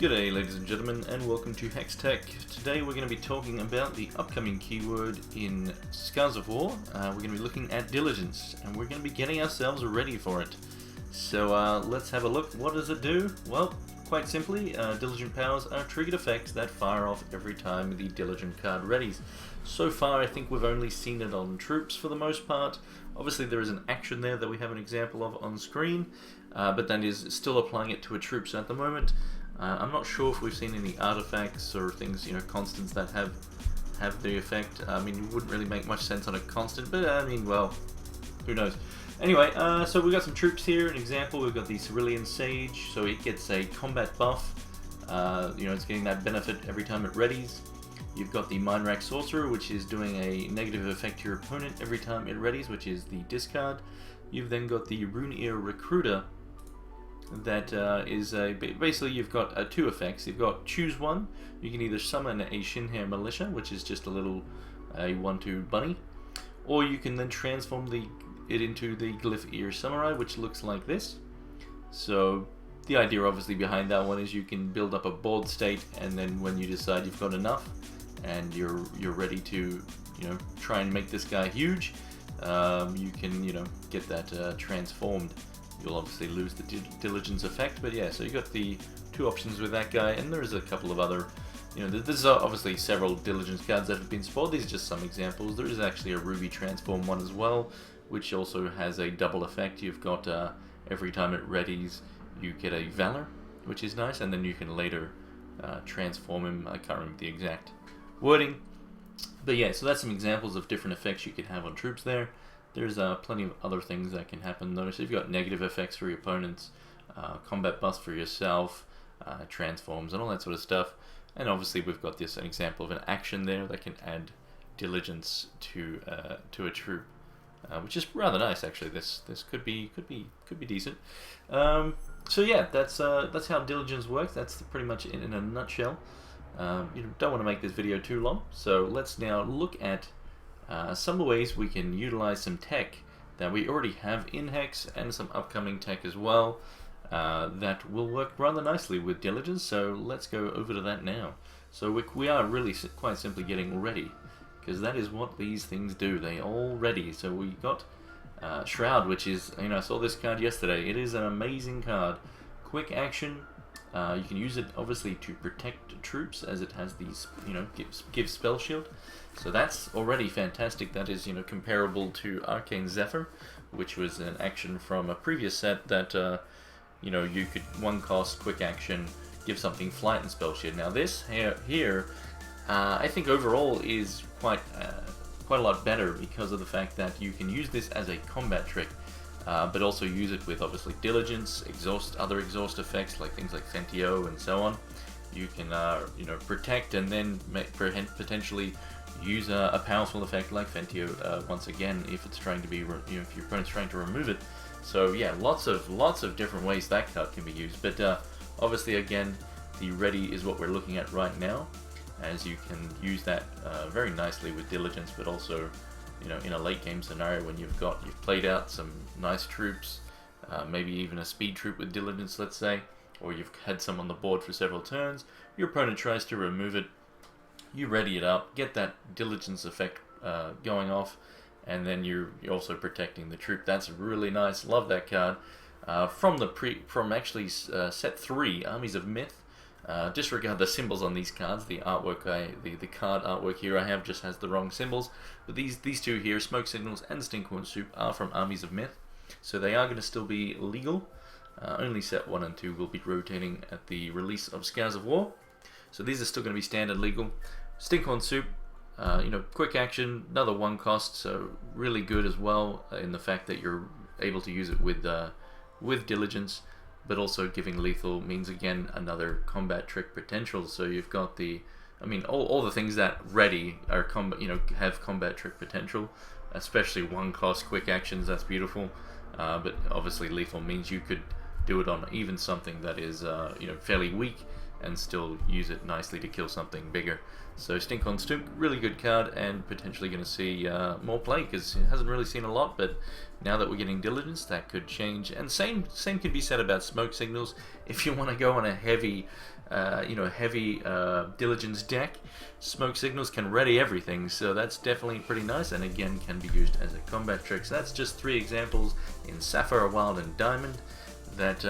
G'day ladies and gentlemen, and welcome to HEX Tech. Today we're going to be talking about the upcoming keyword in Scars of War. We're going to be looking at Diligence, and we're going to be getting ourselves ready for it. So let's have a look. What does it do? Well, quite simply, Diligent powers are triggered effects that fire off every time the Diligent card readies. So far I think we've only seen it on troops for the most part. Obviously there is an action there that we have an example of on screen, but that is still applying it to a troop. So at the moment, I'm not sure if we've seen any artifacts or things, constants that have the effect. I mean, it wouldn't really make much sense on a constant, but I mean, well, who knows. Anyway, so we've got some troops here. An example, we've got the Cerulean Sage, so it gets a combat buff. It's getting that benefit every time it readies. You've got the Mind Rack Sorcerer, which is doing a negative effect to your opponent every time it readies, which is the discard. You've then got the Rune Ear Recruiter. That is basically you've got two effects. You've got choose one. You can either summon a Shinhair Militia, which is just a little 1/2 bunny, or you can then transform it into the Glyph Ear Samurai, which looks like this. So the idea obviously behind that one is you can build up a board state, and then when you decide you've got enough and you're ready to try and make this guy huge, you can get that transformed. You'll obviously lose the Diligence effect, but yeah, so you got the two options with that guy, and there's a couple of other, there's obviously several Diligence cards that have been spoiled. These are just some examples. There is actually a Ruby Transform one as well, which also has a double effect. You've got, every time it readies, you get a Valor, which is nice, and then you can later transform him. I can't remember the exact wording, but yeah, so that's some examples of different effects you can have on troops there. There's plenty of other things that can happen. Notice you've got negative effects for your opponents, combat buffs for yourself, transforms, and all that sort of stuff. And obviously we've got an example of an action there that can add Diligence to a troop, which is rather nice actually. This could be decent. So yeah, that's how Diligence works. That's pretty much it in a nutshell. You don't want to make this video too long, so let's now look at some of the ways we can utilize some tech that we already have in HEX, and some upcoming tech as well that will work rather nicely with Diligence. So let's go over to that now. So we are really quite simply getting ready, because that is what these things do. They all ready. So we got Shroud, which is, I saw this card yesterday. It is an amazing card. Quick action. You can use it obviously to protect troops, as it has these, gives spell shield. So that's already fantastic. That is, comparable to Arcane Zephyr, which was an action from a previous set that, you could one cost, quick action, give something flight and spell shield. Now this here, I think overall is quite a lot better, because of the fact that you can use this as a combat trick. But also use it with obviously Diligence, other exhaust effects like things like Fentio and so on. You can protect, and then potentially use a powerful effect like Fentio once again if it's trying to be if your opponent's trying to remove it. So yeah, lots of different ways that card can be used. But obviously again, the ready is what we're looking at right now, as you can use that very nicely with Diligence, but also in a late game scenario when you've played out some nice troops, maybe even a speed troop with Diligence, let's say, or you've had some on the board for several turns, your opponent tries to remove it, you ready it up, get that Diligence effect going off, and then you're also protecting the troop. That's really nice. Love that card. From actually set 3, Armies of Myth. Disregard the symbols on these cards. The artwork, the card artwork here I have just has the wrong symbols. But these two here, Smoke Signals and Stinkhorn Soup, are from Armies of Myth, so they are going to still be legal. Only set 1 and 2 will be rotating at the release of Scars of War, so these are still going to be standard legal. Stinkhorn Soup, quick action, another 1 cost, so really good as well in the fact that you're able to use it with Diligence. But also giving lethal means, again, another combat trick potential. So you've got all the things that ready are have combat trick potential, especially 1 cost quick actions. That's beautiful. But obviously lethal means you could do it on even something that is fairly weak, and still use it nicely to kill something bigger. So Stinkhorn Soup, really good card, and potentially going to see more play, because it hasn't really seen a lot, but now that we're getting Diligence, that could change. And same could be said about Smoke Signals. If you want to go on a heavy heavy Diligence deck, Smoke Signals can ready everything, so that's definitely pretty nice, and again can be used as a combat trick. So that's just 3 examples in Sapphire, Wild, and Diamond that,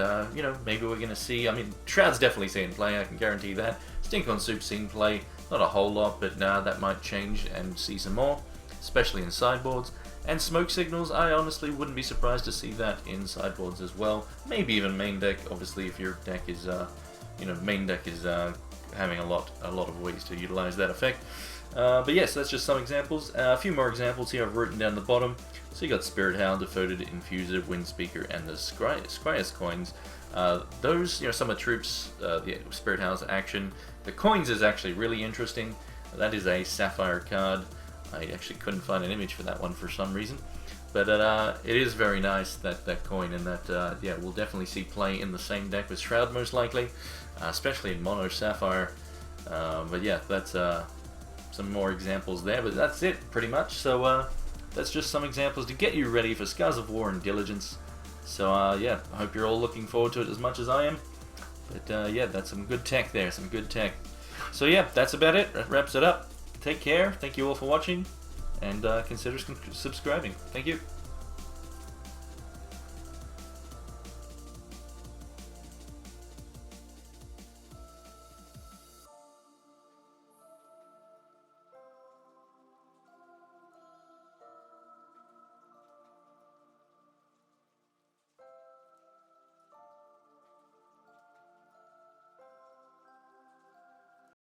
maybe we're going to see. I mean, Shroud's definitely seen play, I can guarantee that. Stink on Soup's seen play, not a whole lot, but that might change and see some more, especially in sideboards. And Smoke Signals, I honestly wouldn't be surprised to see that in sideboards as well. Maybe even main deck, obviously, if your deck is, main deck is having a lot of ways to utilize that effect. But yes, that's just some examples. A few more examples here I've written down the bottom. So you got Spirit Hound, Devoted Infuser, Windspeaker, and the Scryas coins. Those, some of the troops, the Spirit Hound's action. The coins is actually really interesting. That is a Sapphire card. I actually couldn't find an image for that one for some reason. But it is very nice, that coin, and that, we'll definitely see play in the same deck with Shroud most likely, especially in Mono Sapphire. But yeah, that's some more examples there, but that's it pretty much. So that's just some examples to get you ready for Scars of War and Diligence. So I hope you're all looking forward to it as much as I am. But that's some good tech there, some good tech. So yeah, that's about it. That wraps it up. Take care. Thank you all for watching, and consider subscribing. Thank you.